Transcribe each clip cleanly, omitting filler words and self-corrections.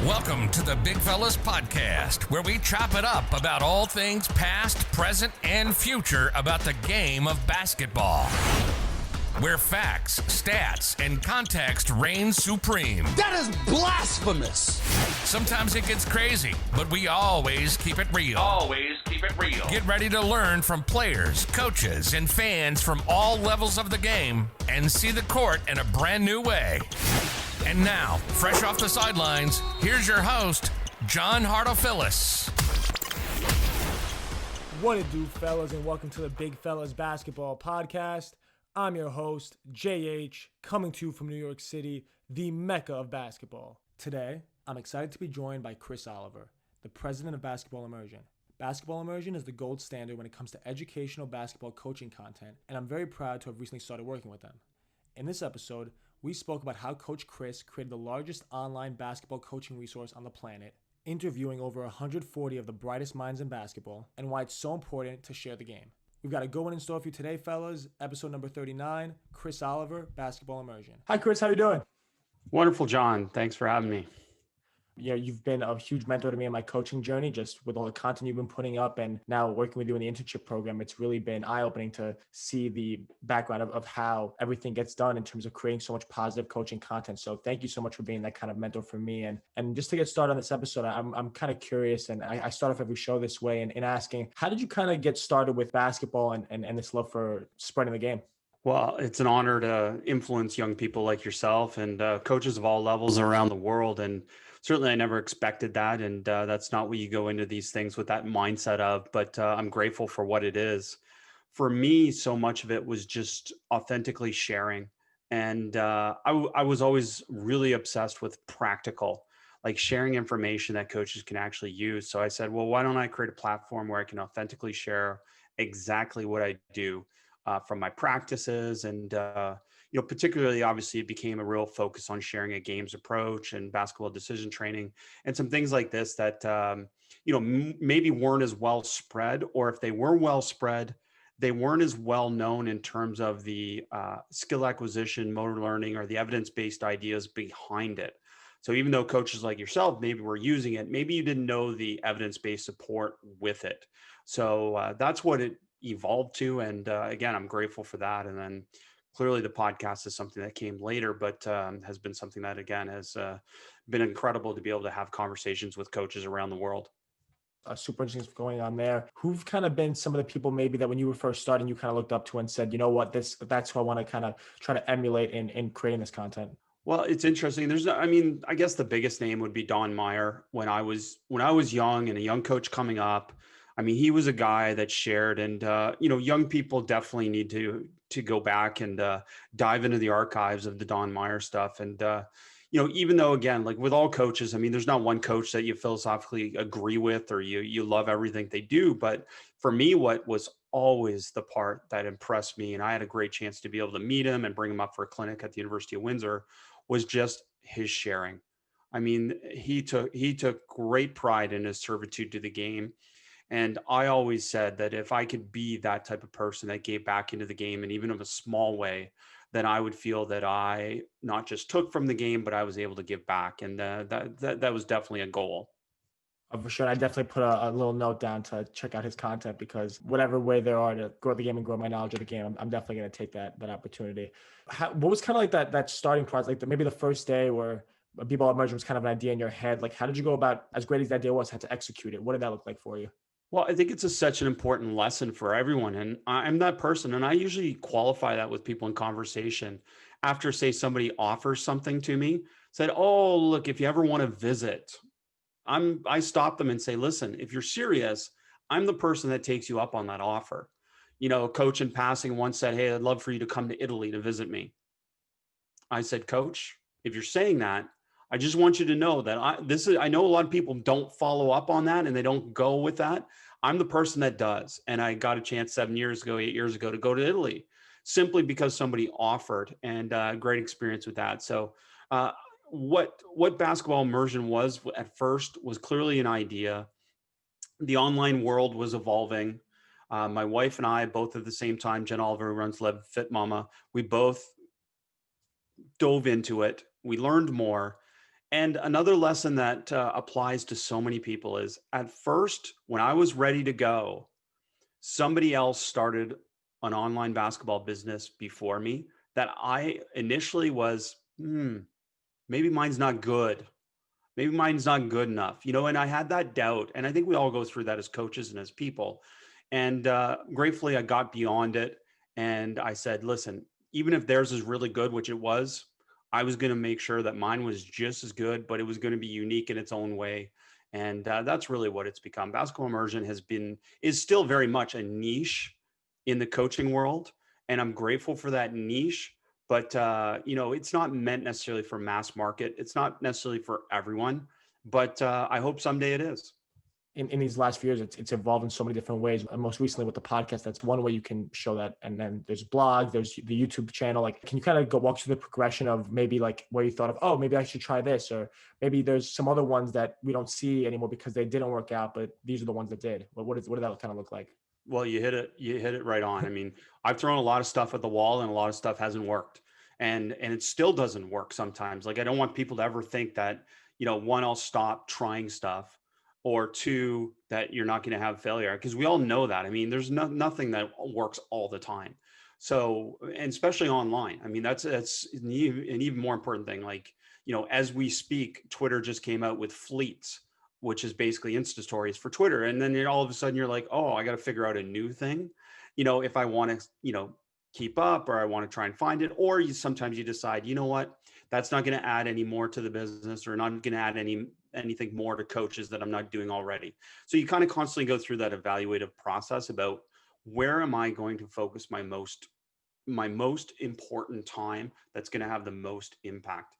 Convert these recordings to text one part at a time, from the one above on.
Welcome to the Big Fellas Podcast, where we chop it up about all things past, present, and future about the game of basketball. Where facts, stats, and context reign supreme. That is blasphemous! Sometimes it gets crazy, but we always keep it real. Get ready to learn from players, coaches, and fans from all levels of the game and see the court in a brand new way. And now, fresh off the sidelines, here's your host, John Hartofilis. What it do, fellas, and welcome to the Big Fellas Basketball Podcast. I'm your host, JH, coming to you from New York City, the mecca of basketball. Today, I'm excited to be joined by Chris Oliver, the president of Basketball Immersion. Basketball Immersion is the gold standard when it comes to educational basketball coaching content, and I'm very proud to have recently started working with them. In this episode, we spoke about how Coach Chris created the largest online basketball coaching resource on the planet, interviewing over 140 of the brightest minds in basketball, and why it's so important to share the game. We've got a good one in store for you today, fellas. Episode number 39, Chris Oliver, Basketball Immersion. Hi, Chris. How you doing? Wonderful, John. Thanks for having me. Yeah, you've been a huge mentor to me in my coaching journey, just with all the content you've been putting up and now working with you in the internship program. It's really been eye-opening to see the background of how everything gets done in terms of creating so much positive coaching content. So thank you so much for being that kind of mentor for me. And just to get started on this episode, I'm kind of curious, and I start off every show this way in asking, how did you kind of get started with basketball and this love for spreading the game? Well, it's an honor to influence young people like yourself and coaches of all levels around the world. And certainly I never expected that. And that's not what you go into these things with that mindset of, but I'm grateful for what it is. For me, so much of it was just authentically sharing. And I was always really obsessed with practical, like sharing information that coaches can actually use. So I said, well, why don't I create a platform where I can authentically share exactly what I do from my practices and, particularly, obviously, it became a real focus on sharing a games approach and basketball decision training and some things like this that, maybe weren't as well spread, or if they were well spread, they weren't as well known in terms of the skill acquisition, motor learning, or the evidence-based ideas behind it. So even though coaches like yourself maybe were using it, maybe you didn't know the evidence-based support with it. So that's what it evolved to. And again, I'm grateful for that. And then clearly the podcast is something that came later, but has been something that, again, has been incredible to be able to have conversations with coaches around the world. Super interesting stuff going on there. Who've kind of been some of the people maybe that when you were first starting, you kind of looked up to and said, you know what, that's who I want to kind of try to emulate in creating this content? Well, it's interesting. I guess the biggest name would be Don Meyer. When I was young and a young coach coming up, he was a guy that shared, and young people definitely need to go back and dive into the archives of the Don Meyer stuff. And even though, again, like with all coaches, there's not one coach that you philosophically agree with or you love everything they do. But for me, what was always the part that impressed me, and I had a great chance to be able to meet him and bring him up for a clinic at the University of Windsor, was just his sharing. He took great pride in his servitude to the game. And I always said that if I could be that type of person that gave back into the game, and even in a small way, then I would feel that I not just took from the game, but I was able to give back. And that was definitely a goal. For sure. I definitely put a little note down to check out his content, because whatever way there are to grow the game and grow my knowledge of the game, I'm definitely going to take that opportunity. What was kind of like that starting process, like maybe the first day where B-Ball Immersion was kind of an idea in your head? Like, how did you go about, as great as that idea was, how to execute it? What did that look like for you? Well, I think it's such an important lesson for everyone. And I'm that person. And I usually qualify that with people in conversation after, say, somebody offers something to me, said, oh, look, if you ever want to visit, I stop them and say, listen, if you're serious, I'm the person that takes you up on that offer. A coach in passing once said, hey, I'd love for you to come to Italy to visit me. I said, Coach, if you're saying that, I just want you to know that I know a lot of people don't follow up on that and they don't go with that. I'm the person that does. And I got a chance 8 years ago to go to Italy simply because somebody offered, and great experience with that. So what Basketball Immersion was at first was clearly an idea. The online world was evolving. My wife and I, both at the same time, Jen Oliver, who runs Lev Fit Mama, we both dove into it. We learned more. And another lesson that applies to so many people is at first, when I was ready to go, somebody else started an online basketball business before me that I initially was, maybe mine's not good. Maybe mine's not good enough, and I had that doubt. And I think we all go through that as coaches and as people. And gratefully, I got beyond it. And I said, listen, even if theirs is really good, which it was, I was going to make sure that mine was just as good, but it was going to be unique in its own way. And that's really what it's become. Basketball immersion is still very much a niche in the coaching world. And I'm grateful for that niche. But, it's not meant necessarily for mass market. It's not necessarily for everyone, but I hope someday it is. In these last few years, it's evolved in so many different ways. And most recently with the podcast, that's one way you can show that. And then there's blogs, there's the YouTube channel. Like, can you kind of walk through the progression of maybe like where you thought of, oh, maybe I should try this, or maybe there's some other ones that we don't see anymore because they didn't work out, but these are the ones that did. But what did that kind of look like? Well, you hit it right on. I mean, I've thrown a lot of stuff at the wall and a lot of stuff hasn't worked. And it still doesn't work sometimes. Like, I don't want people to ever think that, one, I'll stop trying stuff, or two, that you're not going to have failure, because we all know that. I mean, there's nothing that works all the time. So, and especially online, I mean, that's an even more important thing. Like, as we speak, Twitter just came out with Fleets, which is basically Insta stories for Twitter. And then all of a sudden you're like, oh, I got to figure out a new thing, if I want to, keep up, or I want to try and find it. Or sometimes you decide, you know what, that's not going to add any more to the business, or not going to add anything more to coaches that I'm not doing already. So you kind of constantly go through that evaluative process about, where am I going to focus my most important time that's going to have the most impact.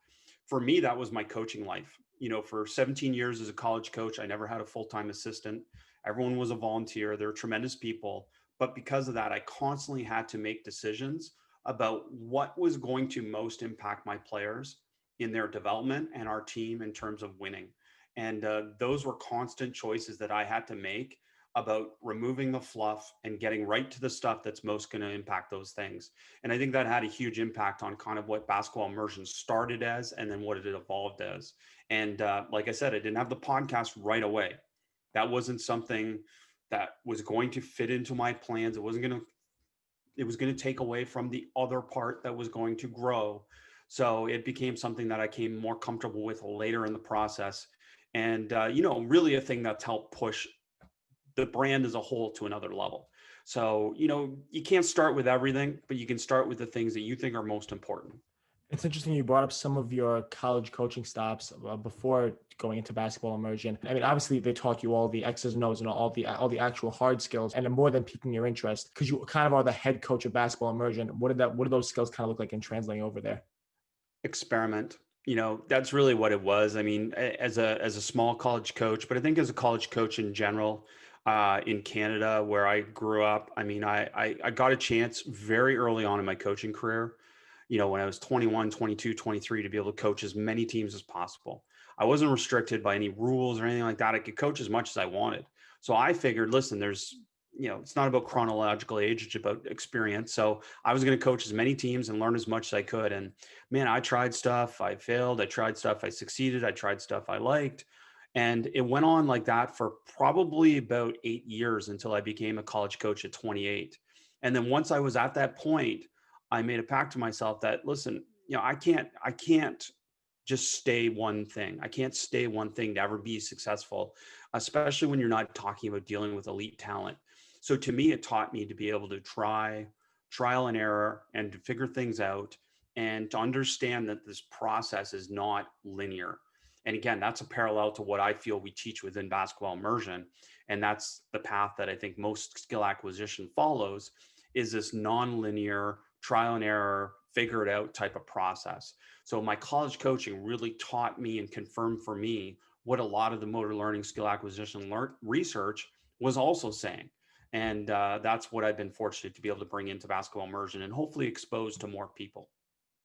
For me, that was my coaching life. For 17 years as a college coach, I never had a full-time assistant. Everyone was a volunteer. They're tremendous people. But because of that, I constantly had to make decisions about what was going to most impact my players in their development and our team in terms of winning. And those were constant choices that I had to make about removing the fluff and getting right to the stuff that's most going to impact those things. And I think that had a huge impact on kind of what basketball immersion started as, and then what it evolved as. And like I said, I didn't have the podcast right away. That wasn't something that was going to fit into my plans. It was going to take away from the other part that was going to grow. So it became something that I came more comfortable with later in the process. And, really a thing that's helped push the brand as a whole to another level. So, you can't start with everything, but you can start with the things that you think are most important. It's interesting you brought up some of your college coaching stops before going into basketball immersion. I mean, obviously they taught you all the X's and O's and all the actual hard skills, and more than piquing your interest, because you kind of are the head coach of basketball immersion. What do those skills kind of look like in translating over there? Experiment. That's really what it was. I mean, as a small college coach, but I think as a college coach in general, in Canada, where I grew up, I mean, I got a chance very early on in my coaching career, when I was 21, 22, 23, to be able to coach as many teams as possible. I wasn't restricted by any rules or anything like that. I could coach as much as I wanted. So I figured, listen, it's not about chronological age, it's about experience. So I was going to coach as many teams and learn as much as I could. And man, I tried stuff, I failed. I tried stuff, I succeeded. I tried stuff I liked. And it went on like that for probably about 8 years until I became a college coach at 28. And then once I was at that point, I made a pact to myself that, listen, I can't just stay one thing. I can't stay one thing to ever be successful, especially when you're not talking about dealing with elite talent. So to me, it taught me to be able to trial and error, and to figure things out, and to understand that this process is not linear. And again, that's a parallel to what I feel we teach within basketball immersion. And that's the path that I think most skill acquisition follows, is this non-linear trial and error, figure it out type of process. So my college coaching really taught me and confirmed for me what a lot of the motor learning skill acquisition research was also saying. And that's what I've been fortunate to be able to bring into basketball immersion and hopefully expose to more people.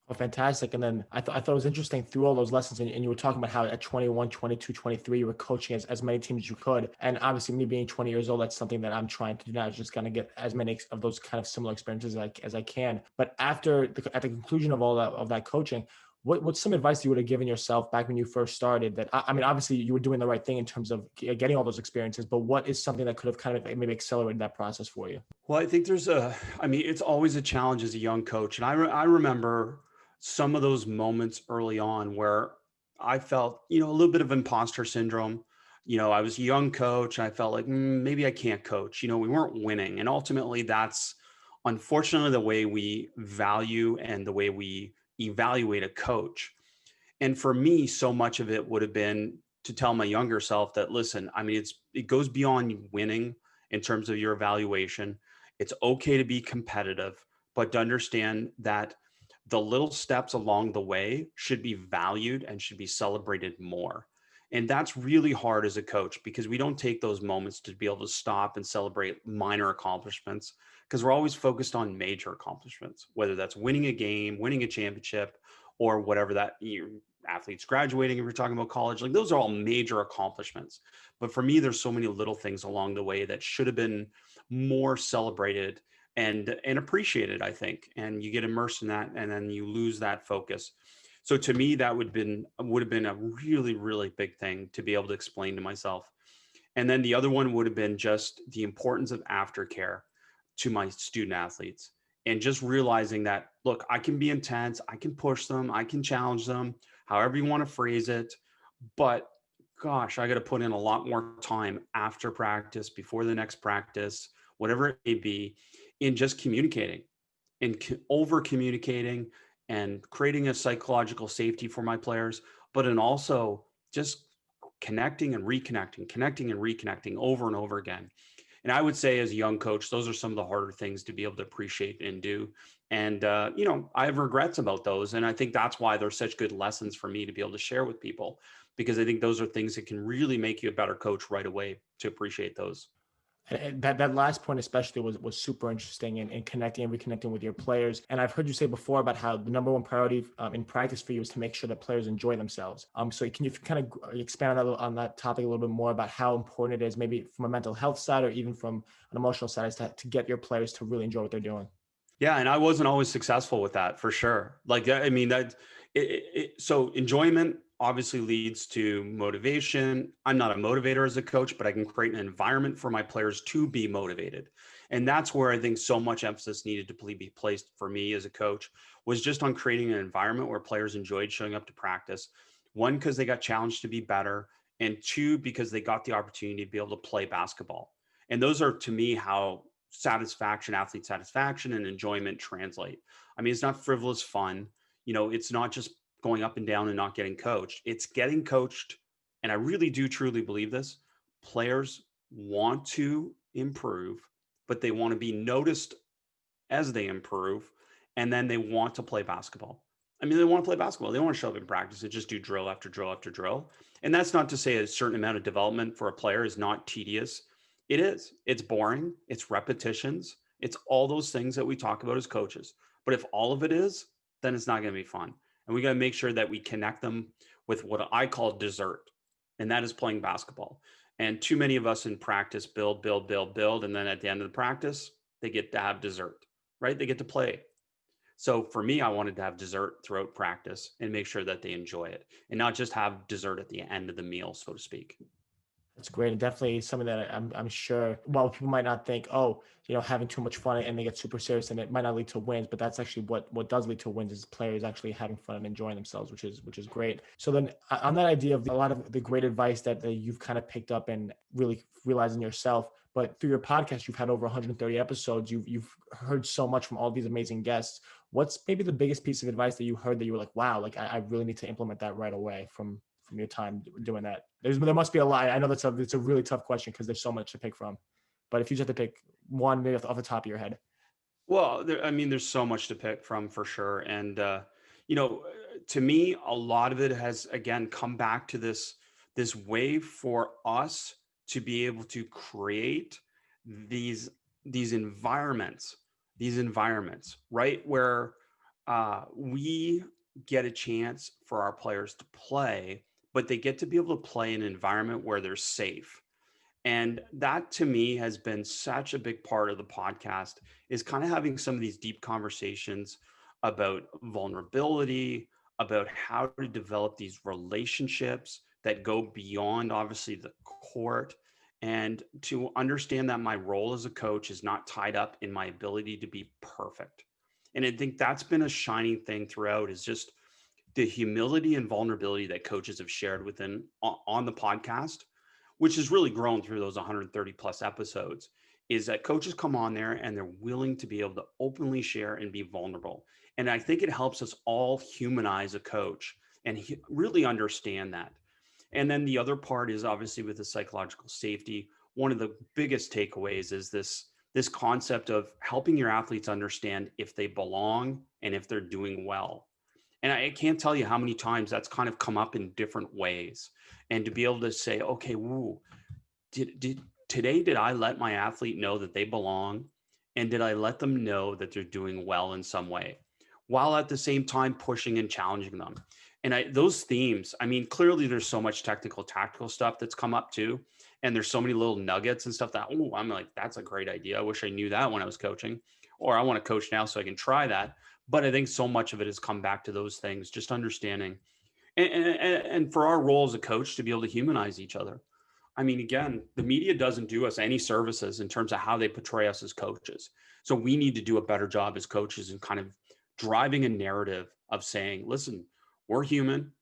Oh, fantastic. And then I thought it was interesting through all those lessons, and you were talking about how at 21, 22, 23, you were coaching as many teams as you could. And obviously me being 20 years old, that's something that I'm trying to do now, is just going to get as many of those kind of similar experiences as I can. But at the conclusion of all that coaching, What's some advice you would have given yourself back when you first started that, I mean, obviously you were doing the right thing in terms of getting all those experiences, but what is something that could have kind of maybe accelerated that process for you? Well, I think I mean, it's always a challenge as a young coach. And I remember some of those moments early on where I felt, a little bit of imposter syndrome. I was a young coach. I felt like maybe I can't coach. We weren't winning. And ultimately, that's unfortunately the way we value and the way we evaluate a coach. And for me, so much of it would have been to tell my younger self that, listen, I mean, it goes beyond winning in terms of your evaluation. It's okay to be competitive, but to understand that the little steps along the way should be valued and should be celebrated more. And that's really hard as a coach because we don't take those moments to be able to stop and celebrate minor accomplishments because we're always focused on major accomplishments, whether that's winning a game, winning a championship, or whatever that athletes graduating, if you're talking about college, like those are all major accomplishments. But for me, there's so many little things along the way that should have been more celebrated and appreciated, I think. And you get immersed in that and then you lose that focus. So to me, that would have been a really, really big thing to be able to explain to myself. And then the other one would have been just the importance of aftercare to my student athletes and just realizing that, look, I can be intense, I can push them, I can challenge them, however you want to phrase it. But gosh, I got to put in a lot more time after practice, before the next practice, whatever it may be, in just communicating and over communicating and creating a psychological safety for my players, but in also just connecting and reconnecting over and over again. And I would say as a young coach, those are some of the harder things to be able to appreciate and do. And, I have regrets about those. And I think that's why they're such good lessons for me to be able to share with people, because I think those are things that can really make you a better coach right away to appreciate those. And that last point especially was super interesting in connecting and reconnecting with your players. And I've heard you say before about how the number one priority in practice for you is to make sure that players enjoy themselves. So can you kind of expand on that topic a little bit more about how important it is, maybe from a mental health side or even from an emotional side, to get your players to really enjoy what they're doing? Yeah, and I wasn't always successful with that for sure. Like, I mean, so enjoyment obviously leads to motivation. I'm not a motivator as a coach, but I can create an environment for my players to be motivated. And that's where I think so much emphasis needed to be placed for me as a coach, was just on creating an environment where players enjoyed showing up to practice. One, because they got challenged to be better, and two, because they got the opportunity to be able to play basketball. And those are, to me, how athlete satisfaction and enjoyment translate. I mean, it's not frivolous fun. It's not just going up and down and not getting coached. It's getting coached. And I really do truly believe this. Players want to improve, but they want to be noticed as they improve. And then they want to play basketball. I mean, they want to play basketball. They don't want to show up in practice and just do drill after drill after drill. And that's not to say a certain amount of development for a player is not tedious. It is. It's boring. It's repetitions. It's all those things that we talk about as coaches. But if all of it is, then it's not going to be fun. And we got to make sure that we connect them with what I call dessert, and that is playing basketball. And too many of us in practice build. And then at the end of the practice, they get to have dessert, right? They get to play. So for me, I wanted to have dessert throughout practice and make sure that they enjoy it and not just have dessert at the end of the meal, so to speak. That's great. And definitely something that I'm sure, while people might not think, oh, having too much fun and they get super serious and it might not lead to wins, but that's actually what does lead to wins, is players actually having fun and enjoying themselves, which is great. So then on that idea of a lot of the great advice that you've kind of picked up and really realizing yourself, but through your podcast, you've had over 130 episodes. You've heard so much from all these amazing guests. What's maybe the biggest piece of advice that you heard that you were like, wow, like I really need to implement that right away from your time doing that? There must be a lot. I know it's a really tough question because there's so much to pick from. But if you just have to pick one, maybe off the top of your head. Well, there's so much to pick from for sure. And, to me, a lot of it has, again, come back to this way for us to be able to create these environments, right? Where we get a chance for our players to play, but they get to be able to play in an environment where they're safe. And that to me has been such a big part of the podcast, is kind of having some of these deep conversations about vulnerability, about how to develop these relationships that go beyond obviously the court, and to understand that my role as a coach is not tied up in my ability to be perfect. And I think that's been a shining thing throughout, is just the humility and vulnerability that coaches have shared within on the podcast, which has really grown through those 130 plus episodes, is that coaches come on there and they're willing to be able to openly share and be vulnerable. And I think it helps us all humanize a coach and really understand that. And then the other part is obviously with the psychological safety. One of the biggest takeaways is this concept of helping your athletes understand if they belong and if they're doing well. And I can't tell you how many times that's kind of come up in different ways. And to be able to say, okay, woo, did I let my athlete know that they belong? And did I let them know that they're doing well in some way, while at the same time pushing and challenging them? And those themes, I mean, clearly there's so much technical, tactical stuff that's come up too. And there's so many little nuggets and stuff that, oh, I'm like, that's a great idea. I wish I knew that when I was coaching, or I want to coach now so I can try that. But I think so much of it has come back to those things, just understanding. And for our role as a coach to be able to humanize each other. I mean, again, the media doesn't do us any services in terms of how they portray us as coaches. So we need to do a better job as coaches in kind of driving a narrative of saying, listen, we're human.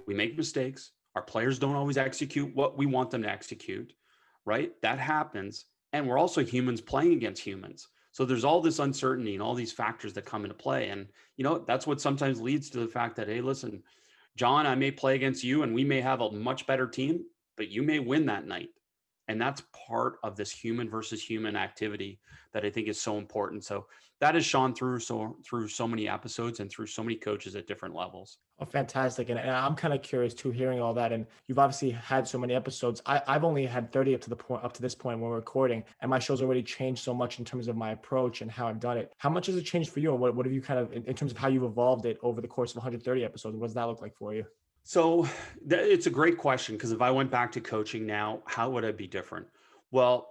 We make mistakes. Our players don't always execute what we want them to execute, right? That happens. And we're also humans playing against humans. So there's all this uncertainty and all these factors that come into play. And, that's what sometimes leads to the fact that, hey, listen, John, I may play against you and we may have a much better team, but you may win that night. And that's part of this human versus human activity that I think is so important. So that has shone through so many episodes and through so many coaches at different levels. Oh, fantastic. And I'm kind of curious too, hearing all that. And you've obviously had so many episodes. I've only had 30 up to this point when we're recording, and my show's already changed so much in terms of my approach and how I've done it. How much has it changed for you? And what have you kind of, in terms of how you've evolved it over the course of 130 episodes? What does that look like for you? So it's a great question, because if I went back to coaching now, how would I be different? Well,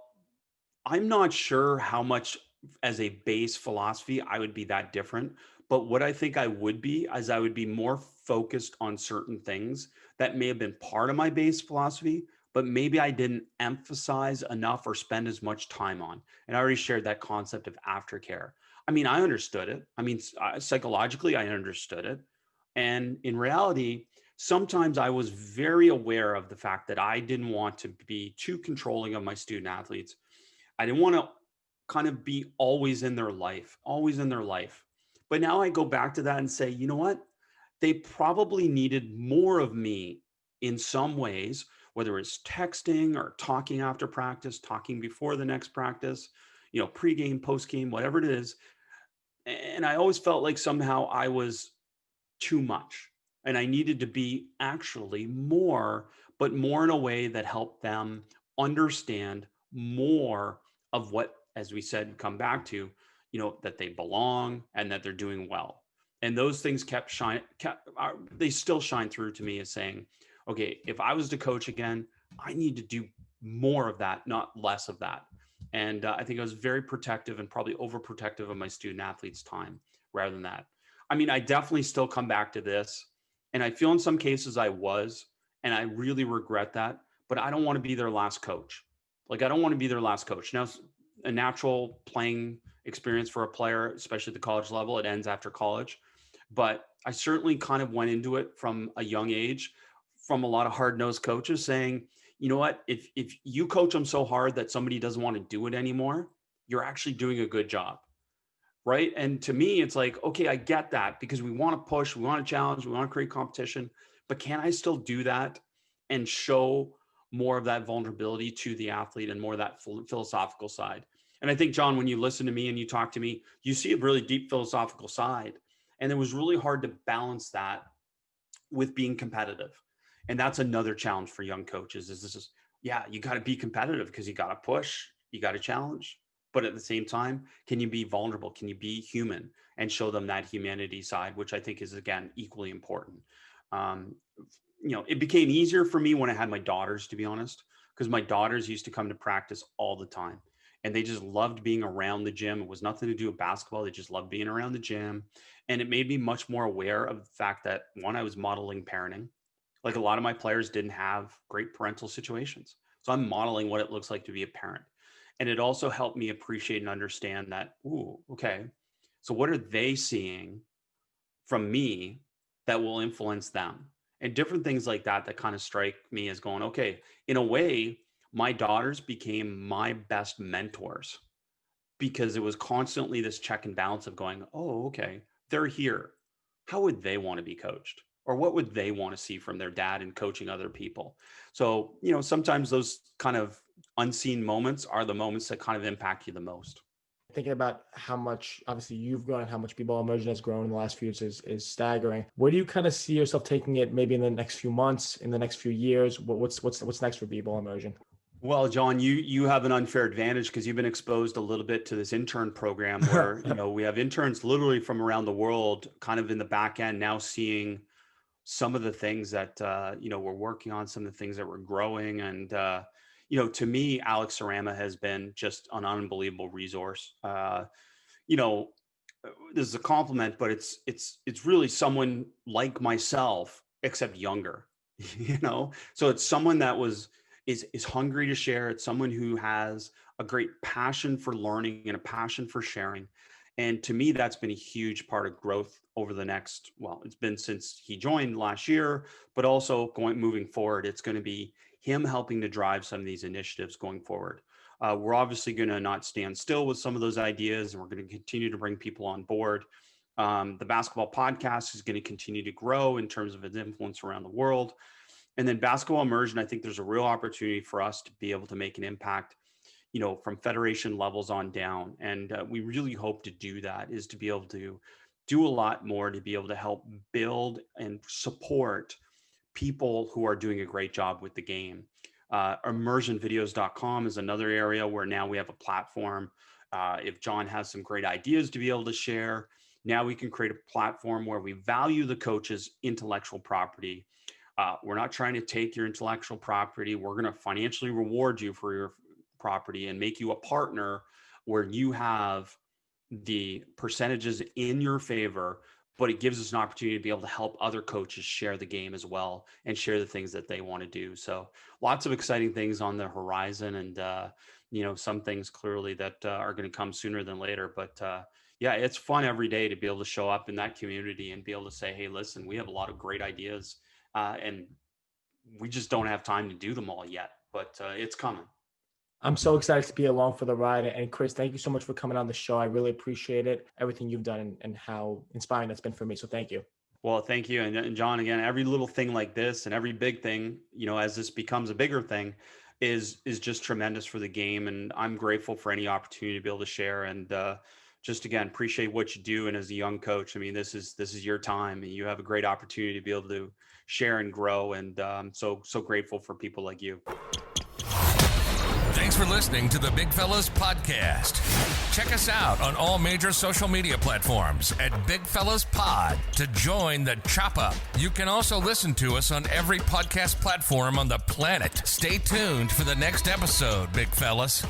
I'm not sure how much as a base philosophy I would be that different. But what I think I would be is I would be more focused on certain things that may have been part of my base philosophy, but maybe I didn't emphasize enough or spend as much time on. And I already shared that concept of aftercare. I mean, I understood it. I mean, psychologically, I understood it. And in reality, sometimes I was very aware of the fact that I didn't want to be too controlling of my student athletes. I didn't want to kind of be always in their life. But now I go back to that and say, you know what? They probably needed more of me in some ways, whether it's texting or talking after practice, talking before the next practice, pregame, postgame, whatever it is. And I always felt like somehow I was too much and I needed to be actually more, but more in a way that helped them understand more of what, as we said, come back to, that they belong and that they're doing well. And those things they still shine through to me as saying, okay, if I was to coach again, I need to do more of that, not less of that. And I think I was very protective and probably overprotective of my student athletes' time rather than that. I mean, I definitely still come back to this, and I feel in some cases I was, and I really regret that, but I don't want to be their last coach. Like, I don't want to be their last coach. Now, a natural playing experience for a player, especially at the college level, it ends after college. But I certainly kind of went into it from a young age, from a lot of hard-nosed coaches saying, you know what, if you coach them so hard that somebody doesn't want to do it anymore, you're actually doing a good job. Right. And to me, it's like, okay, I get that, because we want to push, we want to challenge, we want to create competition, but can I still do that and show more of that vulnerability to the athlete and more of that philosophical side? And I think, John, when you listen to me and you talk to me, you see a really deep philosophical side. And it was really hard to balance that with being competitive. And that's another challenge for young coaches is you got to be competitive because you got to push, you got to challenge. But at the same time, can you be vulnerable? Can you be human and show them that humanity side, which I think is, again, equally important. It became easier for me when I had my daughters, to be honest, because my daughters used to come to practice all the time. and they just loved being around the gym. It was nothing to do with basketball. They just loved being around the gym. And it made me much more aware of the fact that, one, I was modeling parenting. Like, a lot of my players didn't have great parental situations. So I'm modeling what it looks like to be a parent. And it also helped me appreciate and understand that, ooh, okay, so what are they seeing from me that will influence them? And different things like that kind of strike me as going, okay, in a way, my daughters became my best mentors, because it was constantly this check and balance of going, oh, okay, they're here. How would they want to be coached? Or what would they want to see from their dad in coaching other people? So, sometimes those kind of unseen moments are the moments that kind of impact you the most. Thinking about how much, obviously, you've grown, how much B-Ball Immersion has grown in the last few years is staggering. Where do you kind of see yourself taking it maybe in the next few months, in the next few years? What's next for B-Ball Immersion? Well, John, you have an unfair advantage because you've been exposed a little bit to this intern program where, we have interns literally from around the world kind of in the back end now seeing some of the things that, we're working on, some of the things that we're growing. And, to me, Alex Sarama has been just an unbelievable resource. This is a compliment, but it's really someone like myself, except younger, so it's someone that is hungry to share. It's someone who has a great passion for learning and a passion for sharing. And to me, that's been a huge part of growth over the next, it's been since he joined last year, but also moving forward, it's going to be him helping to drive some of these initiatives going forward. We're obviously going to not stand still with some of those ideas, and we're going to continue to bring people on board. The basketball podcast is going to continue to grow in terms of its influence around the world. And then basketball immersion, I think there's a real opportunity for us to be able to make an impact, from federation levels on down. And we really hope to do that, is to be able to do a lot more to be able to help build and support people who are doing a great job with the game. Immersionvideos.com is another area where now we have a platform. If John has some great ideas to be able to share, now we can create a platform where we value the coach's intellectual property. We're not trying to take your intellectual property. We're going to financially reward you for your property and make you a partner where you have the percentages in your favor, but it gives us an opportunity to be able to help other coaches share the game as well and share the things that they want to do. So lots of exciting things on the horizon, and some things clearly that are going to come sooner than later. But it's fun every day to be able to show up in that community and be able to say, hey, listen, we have a lot of great ideas, and we just don't have time to do them all yet, but it's coming. I'm so excited to be along for the ride. And Chris, thank you so much for coming on the show. I really appreciate it, everything you've done and how inspiring that's been for me. So thank you. Well, thank you. And John, again, every little thing like this and every big thing, as this becomes a bigger thing, is just tremendous for the game. And I'm grateful for any opportunity to be able to share. And just, again, appreciate what you do. And as a young coach, I mean, this is your time, and you have a great opportunity to be able to share and grow. And so grateful for people like you. Thanks for listening to the Big Fellas Podcast. Check us out on all major social media platforms at Big Fellas Pod to join the chop up. You can also listen to us on every podcast platform on the planet. Stay tuned for the next episode, Big Fellas.